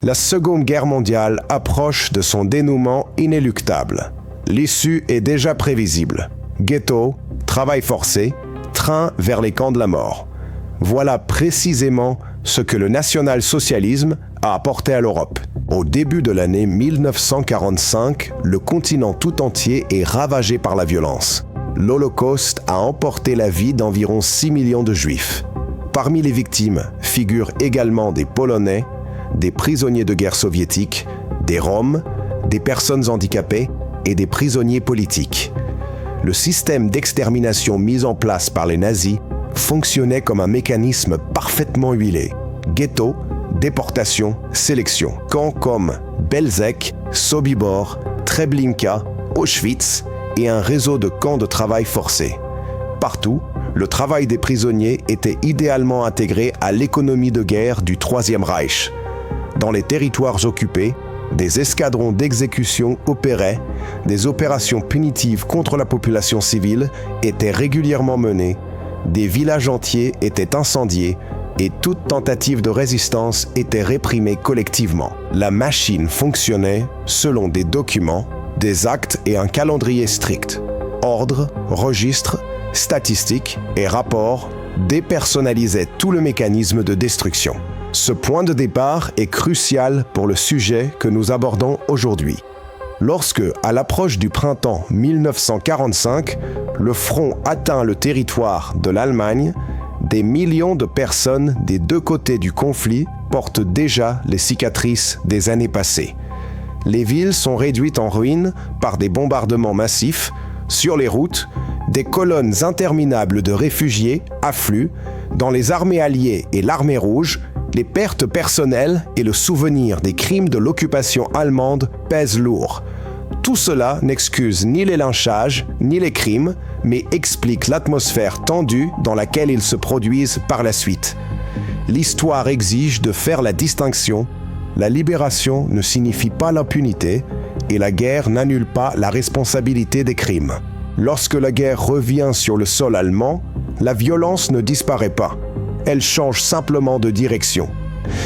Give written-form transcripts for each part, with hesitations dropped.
La Seconde Guerre mondiale approche de son dénouement inéluctable. L'issue est déjà prévisible. Ghetto, travail forcé, train vers les camps de la mort. Voilà précisément ce que le national-socialisme a apporté à l'Europe. Au début de l'année 1945, le continent tout entier est ravagé par la violence. L'Holocauste a emporté la vie d'environ 6 millions de Juifs. Parmi les victimes figurent également des Polonais, des prisonniers de guerre soviétiques, des Roms, des personnes handicapées et des prisonniers politiques. Le système d'extermination mis en place par les nazis fonctionnait comme un mécanisme parfaitement huilé. Ghetto, déportation, sélection. Camps comme Belzec, Sobibor, Treblinka, Auschwitz et un réseau de camps de travail forcés. Partout, le travail des prisonniers était idéalement intégré à l'économie de guerre du Troisième Reich. Dans les territoires occupés, des escadrons d'exécution opéraient, des opérations punitives contre la population civile étaient régulièrement menées, des villages entiers étaient incendiés et toute tentative de résistance était réprimée collectivement. La machine fonctionnait selon des documents, des actes et un calendrier strict. Ordres, registres, statistiques et rapports dépersonnalisaient tout le mécanisme de destruction. Ce point de départ est crucial pour le sujet que nous abordons aujourd'hui. Lorsque, à l'approche du printemps 1945, le front atteint le territoire de l'Allemagne, des millions de personnes des deux côtés du conflit portent déjà les cicatrices des années passées. Les villes sont réduites en ruines par des bombardements massifs. Sur les routes, des colonnes interminables de réfugiés affluent. Dans les armées alliées et l'armée rouge, les pertes personnelles et le souvenir des crimes de l'occupation allemande pèsent lourd. Tout cela n'excuse ni les lynchages, ni les crimes, mais explique l'atmosphère tendue dans laquelle ils se produisent par la suite. L'histoire exige de faire la distinction. La libération ne signifie pas l'impunité et la guerre n'annule pas la responsabilité des crimes. Lorsque la guerre revient sur le sol allemand, la violence ne disparaît pas. Elle change simplement de direction.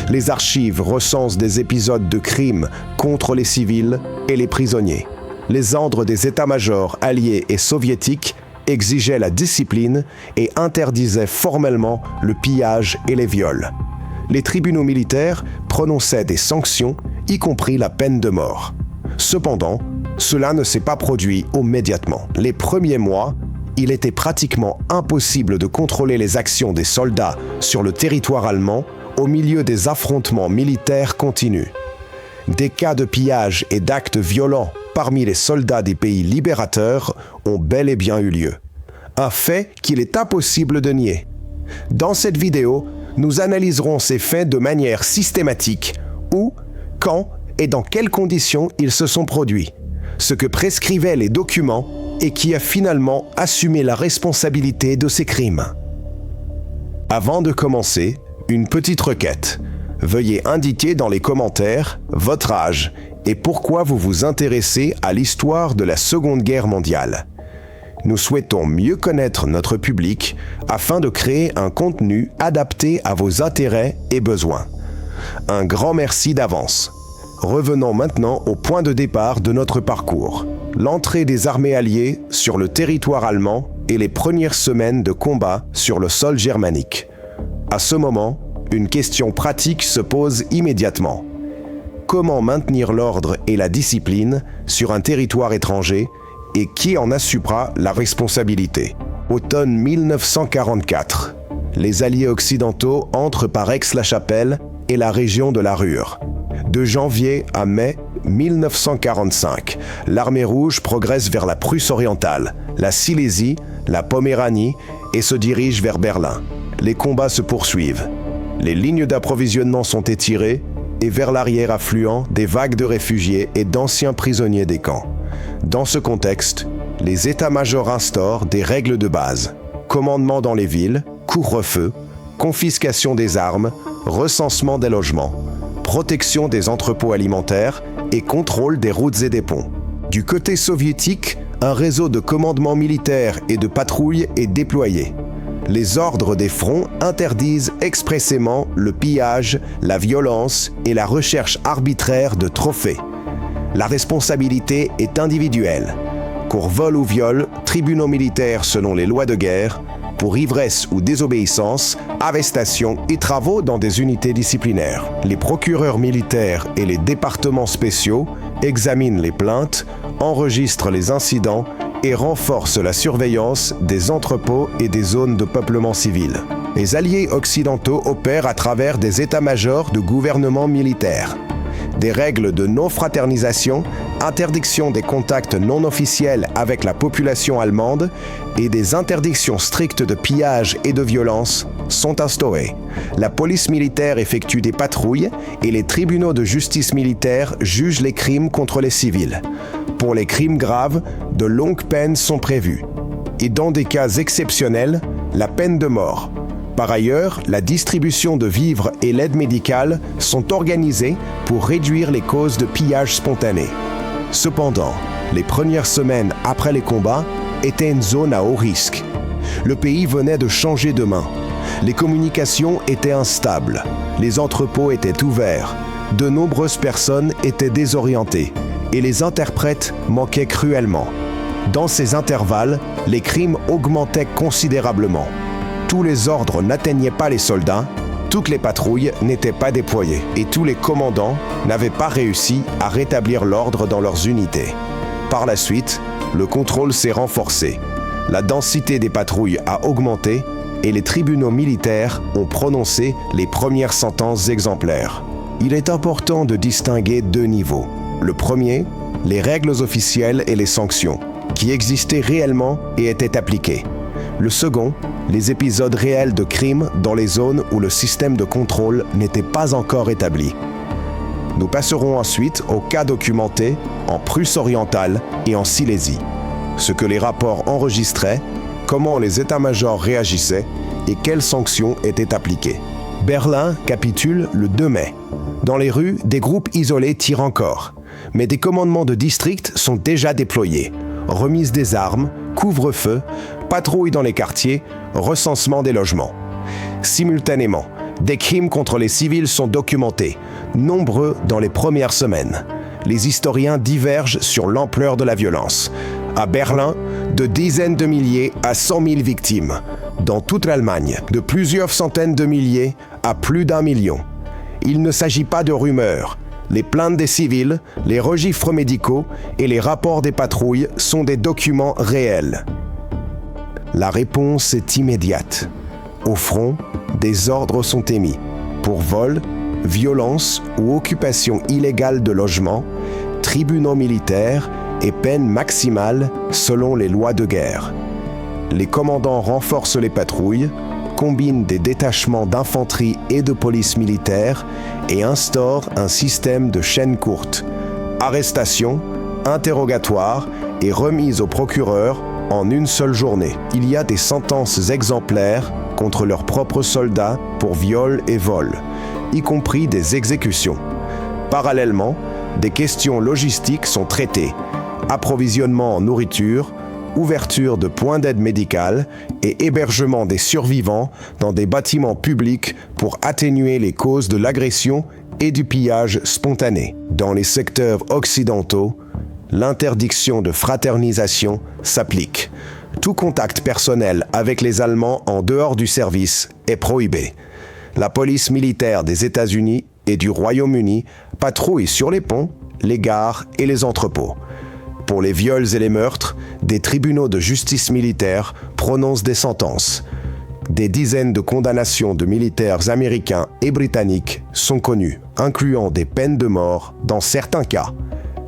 Les archives recensent des épisodes de crimes contre les civils et les prisonniers. Les ordres des états-majors alliés et soviétiques exigeaient la discipline et interdisaient formellement le pillage et les viols. Les tribunaux militaires prononçaient des sanctions, y compris la peine de mort. Cependant, cela ne s'est pas produit immédiatement. Les premiers mois, il était pratiquement impossible de contrôler les actions des soldats sur le territoire allemand au milieu des affrontements militaires continus. Des cas de pillage et d'actes violents parmi les soldats des pays libérateurs ont bel et bien eu lieu. Un fait qu'il est impossible de nier. Dans cette vidéo, nous analyserons ces faits de manière systématique, où, quand et dans quelles conditions ils se sont produits, ce que prescrivaient les documents et qui a finalement assumé la responsabilité de ces crimes. Avant de commencer, une petite requête. Veuillez indiquer dans les commentaires votre âge et pourquoi vous vous intéressez à l'histoire de la Seconde Guerre mondiale. Nous souhaitons mieux connaître notre public afin de créer un contenu adapté à vos intérêts et besoins. Un grand merci d'avance. Revenons maintenant au point de départ de notre parcours. L'entrée des armées alliées sur le territoire allemand et les premières semaines de combat sur le sol germanique. À ce moment, une question pratique se pose immédiatement. Comment maintenir l'ordre et la discipline sur un territoire étranger et qui en assumera la responsabilité? Automne 1944. Les Alliés occidentaux entrent par Aix-la-Chapelle et la région de la Ruhr. De janvier à mai 1945, l'armée rouge progresse vers la Prusse orientale, la Silésie, la Poméranie et se dirige vers Berlin. Les combats se poursuivent. Les lignes d'approvisionnement sont étirées et vers l'arrière affluent des vagues de réfugiés et d'anciens prisonniers des camps. Dans ce contexte, les états-majors instaurent des règles de base. Commandement dans les villes, couvre-feu, confiscation des armes, recensement des logements, protection des entrepôts alimentaires et contrôle des routes et des ponts. Du côté soviétique, un réseau de commandement militaire et de patrouilles est déployé. Les ordres des fronts interdisent expressément le pillage, la violence et la recherche arbitraire de trophées. La responsabilité est individuelle. Pour vol ou viol, tribunaux militaires selon les lois de guerre. Pour ivresse ou désobéissance, arrestation et travaux dans des unités disciplinaires. Les procureurs militaires et les départements spéciaux examinent les plaintes, enregistrent les incidents et renforcent la surveillance des entrepôts et des zones de peuplement civil. Les alliés occidentaux opèrent à travers des états-majors de gouvernements militaires. Des règles de non-fraternisation, interdiction des contacts non officiels avec la population allemande et des interdictions strictes de pillage et de violence sont instaurées. La police militaire effectue des patrouilles et les tribunaux de justice militaire jugent les crimes contre les civils. Pour les crimes graves, de longues peines sont prévues. Et dans des cas exceptionnels, la peine de mort. Par ailleurs, la distribution de vivres et l'aide médicale sont organisées pour réduire les causes de pillage spontané. Cependant, les premières semaines après les combats étaient une zone à haut risque. Le pays venait de changer de main. Les communications étaient instables. Les entrepôts étaient ouverts. De nombreuses personnes étaient désorientées et les interprètes manquaient cruellement. Dans ces intervalles, les crimes augmentaient considérablement. Tous les ordres n'atteignaient pas les soldats, toutes les patrouilles n'étaient pas déployées et tous les commandants n'avaient pas réussi à rétablir l'ordre dans leurs unités. Par la suite, le contrôle s'est renforcé. La densité des patrouilles a augmenté et les tribunaux militaires ont prononcé les premières sentences exemplaires. Il est important de distinguer deux niveaux. Le premier, les règles officielles et les sanctions, qui existaient réellement et étaient appliquées. Le second, les épisodes réels de crimes dans les zones où le système de contrôle n'était pas encore établi. Nous passerons ensuite aux cas documentés en Prusse orientale et en Silésie. Ce que les rapports enregistraient, comment les états-majors réagissaient et quelles sanctions étaient appliquées. Berlin capitule le 2 mai. Dans les rues, des groupes isolés tirent encore, mais des commandements de district sont déjà déployés. Remise des armes, couvre-feu, patrouille dans les quartiers, recensement des logements. Simultanément, des crimes contre les civils sont documentés, nombreux dans les premières semaines. Les historiens divergent sur l'ampleur de la violence. À Berlin, de dizaines de milliers à 100 000 victimes. Dans toute l'Allemagne, de plusieurs centaines de milliers à plus d'1 million. Il ne s'agit pas de rumeurs. Les plaintes des civils, les registres médicaux et les rapports des patrouilles sont des documents réels. La réponse est immédiate. Au front, des ordres sont émis pour vol, violence ou occupation illégale de logements, tribunaux militaires et peines maximales selon les lois de guerre. Les commandants renforcent les patrouilles, combinent des détachements d'infanterie et de police militaire et instaurent un système de chaînes courtes. Arrestation, interrogatoire et remise au procureur en une seule journée. Il y a des sentences exemplaires contre leurs propres soldats pour viol et vol, y compris des exécutions. Parallèlement, des questions logistiques sont traitées. Approvisionnement en nourriture, ouverture de points d'aide médicale et hébergement des survivants dans des bâtiments publics pour atténuer les causes de l'agression et du pillage spontané. Dans les secteurs occidentaux, l'interdiction de fraternisation s'applique. Tout contact personnel avec les Allemands en dehors du service est prohibé. La police militaire des États-Unis et du Royaume-Uni patrouille sur les ponts, les gares et les entrepôts. Pour les viols et les meurtres, des tribunaux de justice militaire prononcent des sentences. Des dizaines de condamnations de militaires américains et britanniques sont connues, incluant des peines de mort dans certains cas.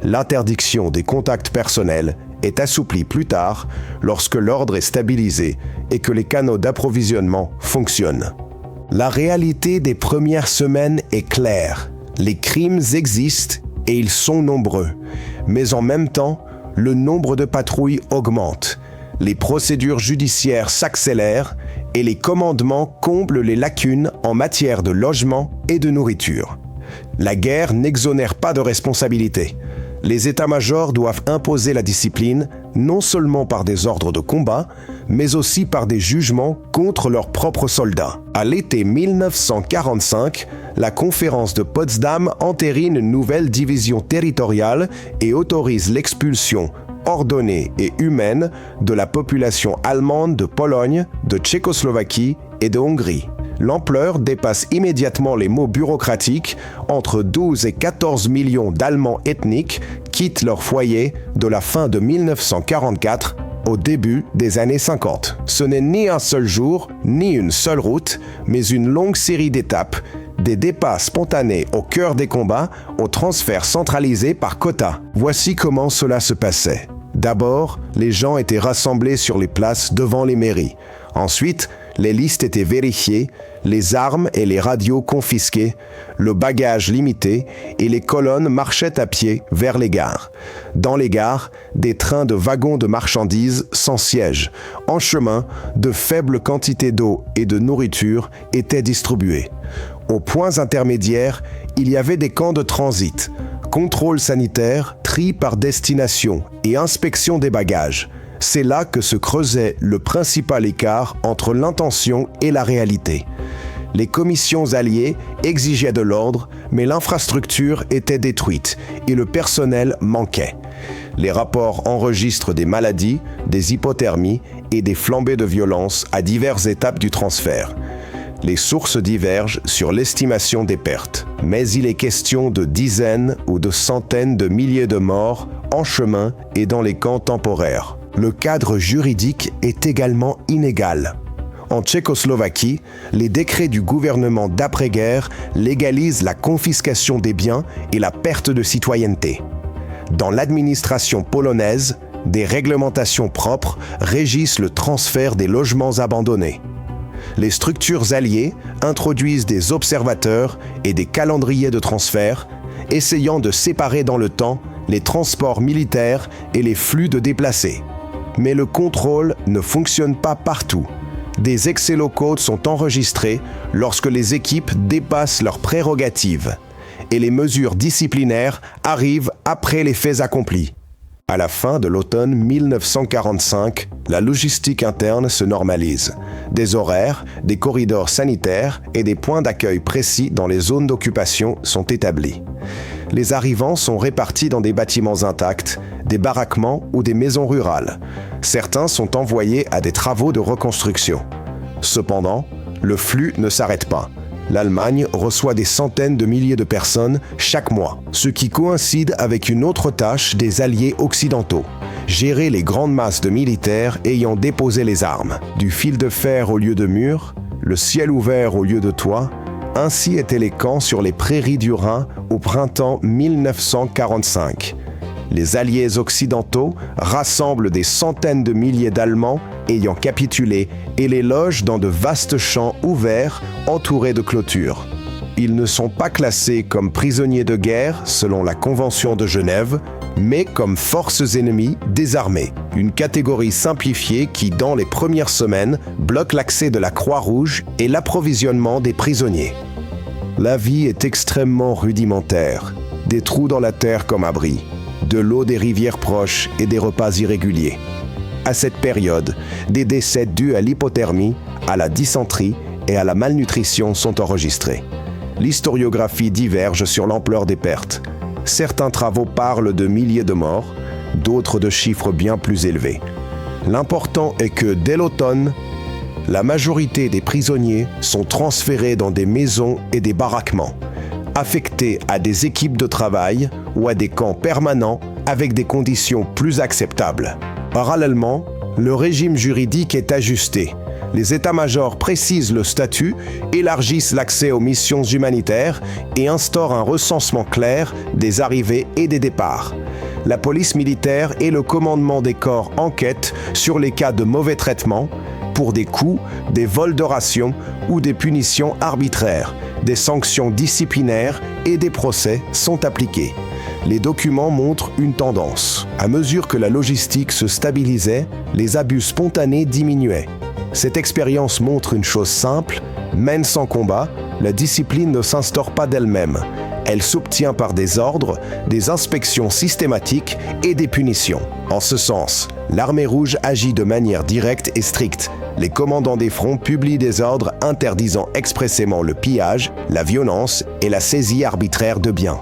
L'interdiction des contacts personnels est assouplie plus tard lorsque l'ordre est stabilisé et que les canaux d'approvisionnement fonctionnent. La réalité des premières semaines est claire. Les crimes existent et ils sont nombreux. Mais en même temps, le nombre de patrouilles augmente. Les procédures judiciaires s'accélèrent et les commandements comblent les lacunes en matière de logement et de nourriture. La guerre n'exonère pas de responsabilité. Les états-majors doivent imposer la discipline non seulement par des ordres de combat, mais aussi par des jugements contre leurs propres soldats. À l'été 1945, la conférence de Potsdam entérine une nouvelle division territoriale et autorise l'expulsion ordonnée et humaine de la population allemande de Pologne, de Tchécoslovaquie et de Hongrie. L'ampleur dépasse immédiatement les mots bureaucratiques. Entre 12 et 14 millions d'Allemands ethniques quittent leur foyer de la fin de 1944 au début des années 50. Ce n'est ni un seul jour, ni une seule route, mais une longue série d'étapes, des départs spontanés au cœur des combats, au transfert centralisé par quota. Voici comment cela se passait. D'abord, les gens étaient rassemblés sur les places devant les mairies. Ensuite, les listes étaient vérifiées, les armes et les radios confisquées, le bagage limité et les colonnes marchaient à pied vers les gares. Dans les gares, des trains de wagons de marchandises sans siège. En chemin, de faibles quantités d'eau et de nourriture étaient distribuées. Aux points intermédiaires, il y avait des camps de transit, contrôle sanitaire, tri par destination et inspection des bagages. C'est là que se creusait le principal écart entre l'intention et la réalité. Les commissions alliées exigeaient de l'ordre, mais l'infrastructure était détruite et le personnel manquait. Les rapports enregistrent des maladies, des hypothermies et des flambées de violence à diverses étapes du transfert. Les sources divergent sur l'estimation des pertes, mais il est question de dizaines ou de centaines de milliers de morts en chemin et dans les camps temporaires. Le cadre juridique est également inégal. En Tchécoslovaquie, les décrets du gouvernement d'après-guerre légalisent la confiscation des biens et la perte de citoyenneté. Dans l'administration polonaise, des réglementations propres régissent le transfert des logements abandonnés. Les structures alliées introduisent des observateurs et des calendriers de transfert, essayant de séparer dans le temps les transports militaires et les flux de déplacés. Mais le contrôle ne fonctionne pas partout. Des excès locaux sont enregistrés lorsque les équipes dépassent leurs prérogatives et les mesures disciplinaires arrivent après les faits accomplis. À la fin de l'automne 1945, la logistique interne se normalise. Des horaires, des corridors sanitaires et des points d'accueil précis dans les zones d'occupation sont établis. Les arrivants sont répartis dans des bâtiments intacts, des baraquements ou des maisons rurales. Certains sont envoyés à des travaux de reconstruction. Cependant, le flux ne s'arrête pas. L'Allemagne reçoit des centaines de milliers de personnes chaque mois, ce qui coïncide avec une autre tâche des alliés occidentaux: gérer les grandes masses de militaires ayant déposé les armes. Du fil de fer au lieu de mur, le ciel ouvert au lieu de toit, ainsi étaient les camps sur les prairies du Rhin au printemps 1945. Les alliés occidentaux rassemblent des centaines de milliers d'Allemands ayant capitulé et les logent dans de vastes champs ouverts entourés de clôtures. Ils ne sont pas classés comme prisonniers de guerre selon la Convention de Genève, mais comme forces ennemies désarmées, une catégorie simplifiée qui, dans les premières semaines, bloque l'accès de la Croix-Rouge et l'approvisionnement des prisonniers. La vie est extrêmement rudimentaire, des trous dans la terre comme abri, de l'eau des rivières proches et des repas irréguliers. À cette période, des décès dus à l'hypothermie, à la dysenterie et à la malnutrition sont enregistrés. L'historiographie diverge sur l'ampleur des pertes. Certains travaux parlent de milliers de morts, d'autres de chiffres bien plus élevés. L'important est que, dès l'automne, la majorité des prisonniers sont transférés dans des maisons et des baraquements, affectés à des équipes de travail ou à des camps permanents avec des conditions plus acceptables. Parallèlement, le régime juridique est ajusté. Les états-majors précisent le statut, élargissent l'accès aux missions humanitaires et instaurent un recensement clair des arrivées et des départs. La police militaire et le commandement des corps enquêtent sur les cas de mauvais traitement, pour des coups, des vols de rations ou des punitions arbitraires. Des sanctions disciplinaires et des procès sont appliqués. Les documents montrent une tendance. À mesure que la logistique se stabilisait, les abus spontanés diminuaient. Cette expérience montre une chose simple: même sans combat, la discipline ne s'instaure pas d'elle-même. Elle s'obtient par des ordres, des inspections systématiques et des punitions. En ce sens, l'Armée rouge agit de manière directe et stricte. Les commandants des fronts publient des ordres interdisant expressément le pillage, la violence et la saisie arbitraire de biens.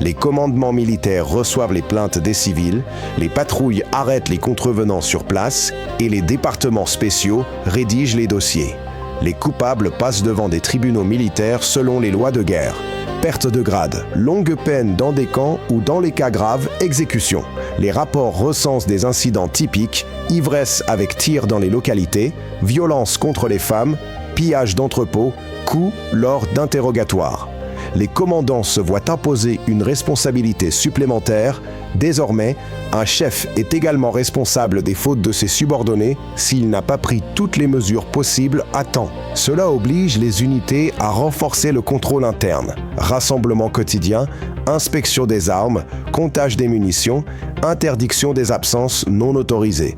Les commandements militaires reçoivent les plaintes des civils, les patrouilles arrêtent les contrevenants sur place et les départements spéciaux rédigent les dossiers. Les coupables passent devant des tribunaux militaires selon les lois de guerre. Perte de grade, longue peine dans des camps ou dans les cas graves, exécution. Les rapports recensent des incidents typiques, ivresse avec tir dans les localités, violence contre les femmes, pillage d'entrepôts, coups lors d'interrogatoires. Les commandants se voient imposer une responsabilité supplémentaire. Désormais, un chef est également responsable des fautes de ses subordonnés s'il n'a pas pris toutes les mesures possibles à temps. Cela oblige les unités à renforcer le contrôle interne. Rassemblement quotidien, inspection des armes, comptage des munitions, interdiction des absences non autorisées.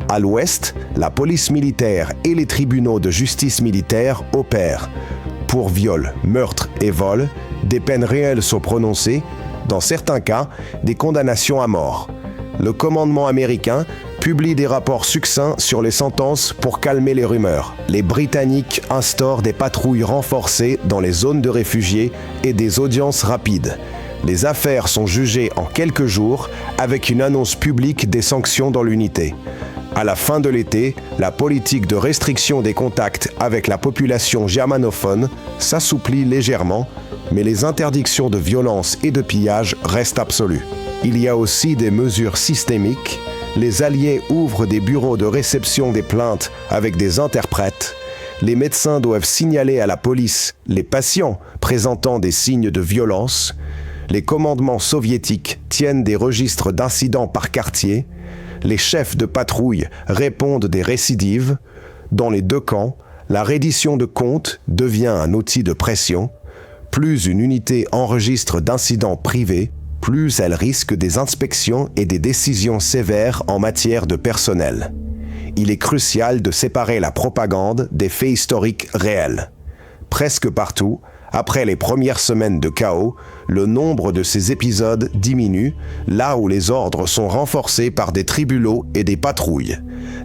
À l'ouest, la police militaire et les tribunaux de justice militaire opèrent. Pour viol, meurtre et vol, des peines réelles sont prononcées, dans certains cas, des condamnations à mort. Le commandement américain publie des rapports succincts sur les sentences pour calmer les rumeurs. Les Britanniques instaurent des patrouilles renforcées dans les zones de réfugiés et des audiences rapides. Les affaires sont jugées en quelques jours avec une annonce publique des sanctions dans l'unité. À la fin de l'été, la politique de restriction des contacts avec la population germanophone s'assouplit légèrement, mais les interdictions de violence et de pillage restent absolues. Il y a aussi des mesures systémiques. Les Alliés ouvrent des bureaux de réception des plaintes avec des interprètes. Les médecins doivent signaler à la police les patients présentant des signes de violence. Les commandements soviétiques tiennent des registres d'incidents par quartier. Les chefs de patrouille répondent des récidives. Dans les deux camps, la reddition de comptes devient un outil de pression. Plus une unité enregistre d'incidents privés, plus elle risque des inspections et des décisions sévères en matière de personnel. Il est crucial de séparer la propagande des faits historiques réels. Presque partout, après les premières semaines de chaos, le nombre de ces épisodes diminue, là où les ordres sont renforcés par des tribunaux et des patrouilles.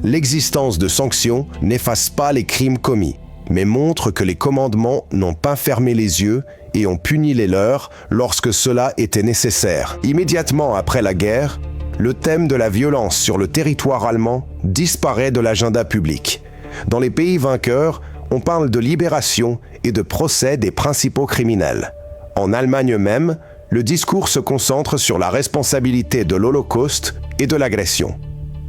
L'existence de sanctions n'efface pas les crimes commis, mais montre que les commandements n'ont pas fermé les yeux et ont puni les leurs lorsque cela était nécessaire. Immédiatement après la guerre, le thème de la violence sur le territoire allemand disparaît de l'agenda public. Dans les pays vainqueurs, on parle de libération et de procès des principaux criminels. En Allemagne même, le discours se concentre sur la responsabilité de l'Holocauste et de l'agression.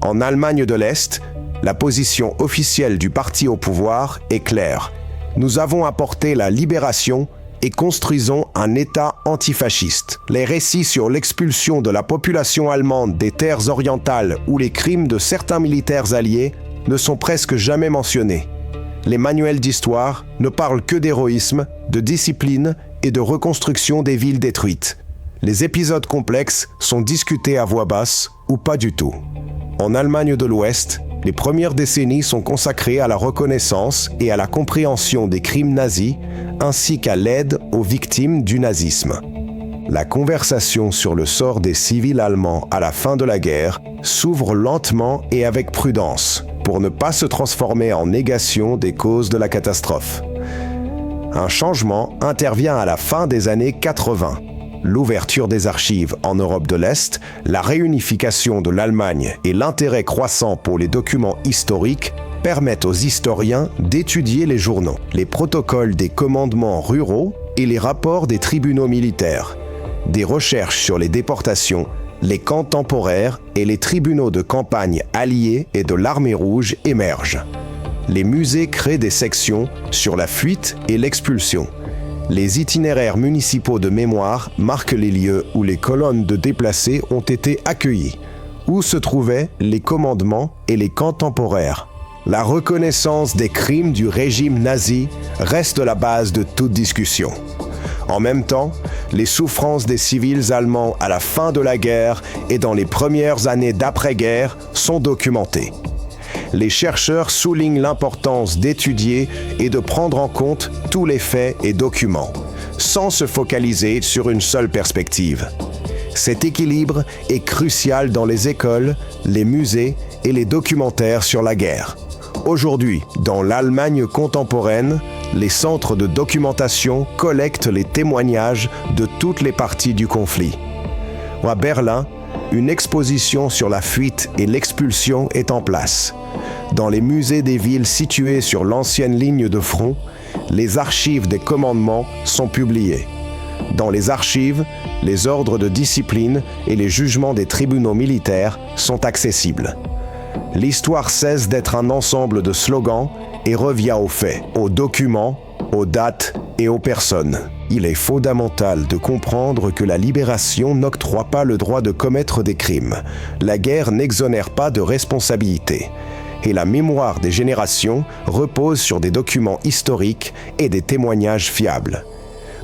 En Allemagne de l'Est, la position officielle du parti au pouvoir est claire. Nous avons apporté la libération et construisons un État antifasciste. Les récits sur l'expulsion de la population allemande des terres orientales ou les crimes de certains militaires alliés ne sont presque jamais mentionnés. Les manuels d'histoire ne parlent que d'héroïsme, de discipline et de reconstruction des villes détruites. Les épisodes complexes sont discutés à voix basse ou pas du tout. En Allemagne de l'Ouest, les premières décennies sont consacrées à la reconnaissance et à la compréhension des crimes nazis, ainsi qu'à l'aide aux victimes du nazisme. La conversation sur le sort des civils allemands à la fin de la guerre s'ouvre lentement et avec prudence, pour ne pas se transformer en négation des causes de la catastrophe. Un changement intervient à la fin des années 80. L'ouverture des archives en Europe de l'Est, la réunification de l'Allemagne et l'intérêt croissant pour les documents historiques permettent aux historiens d'étudier les journaux, les protocoles des commandements ruraux et les rapports des tribunaux militaires. Des recherches sur les déportations, les camps temporaires et les tribunaux de campagne alliés et de l'Armée rouge émergent. Les musées créent des sections sur la fuite et l'expulsion. Les itinéraires municipaux de mémoire marquent les lieux où les colonnes de déplacés ont été accueillies, où se trouvaient les commandements et les camps temporaires. La reconnaissance des crimes du régime nazi reste la base de toute discussion. En même temps, les souffrances des civils allemands à la fin de la guerre et dans les premières années d'après-guerre sont documentées. Les chercheurs soulignent l'importance d'étudier et de prendre en compte tous les faits et documents. sans se focaliser sur une seule perspective. Cet équilibre est crucial dans les écoles, les musées et les documentaires sur la guerre. Aujourd'hui, dans l'Allemagne contemporaine, les centres de documentation collectent les témoignages de toutes les parties du conflit. À Berlin, une exposition sur la fuite et l'expulsion est en place. Dans les musées des villes situées sur l'ancienne ligne de front, les archives des commandements sont publiées. Dans les archives, les ordres de discipline et les jugements des tribunaux militaires sont accessibles. L'histoire cesse d'être un ensemble de slogans et revient aux faits, aux documents, aux dates et aux personnes. Il est fondamental de comprendre que la libération n'octroie pas le droit de commettre des crimes. La guerre n'exonère pas de responsabilité. Et la mémoire des générations repose sur des documents historiques et des témoignages fiables.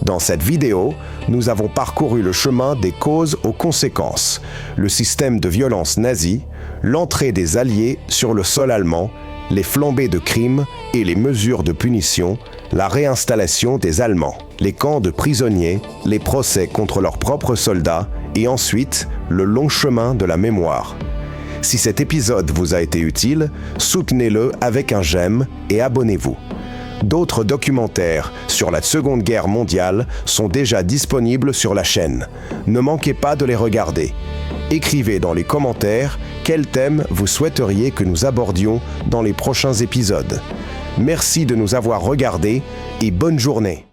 Dans cette vidéo, nous avons parcouru le chemin des causes aux conséquences, le système de violence nazi, l'entrée des Alliés sur le sol allemand, les flambées de crimes et les mesures de punition, la réinstallation des Allemands, les camps de prisonniers, les procès contre leurs propres soldats et ensuite le long chemin de la mémoire. Si cet épisode vous a été utile, soutenez-le avec un j'aime et abonnez-vous. D'autres documentaires sur la Seconde Guerre mondiale sont déjà disponibles sur la chaîne. Ne manquez pas de les regarder. Écrivez dans les commentaires quel thème vous souhaiteriez que nous abordions dans les prochains épisodes. Merci de nous avoir regardés et bonne journée.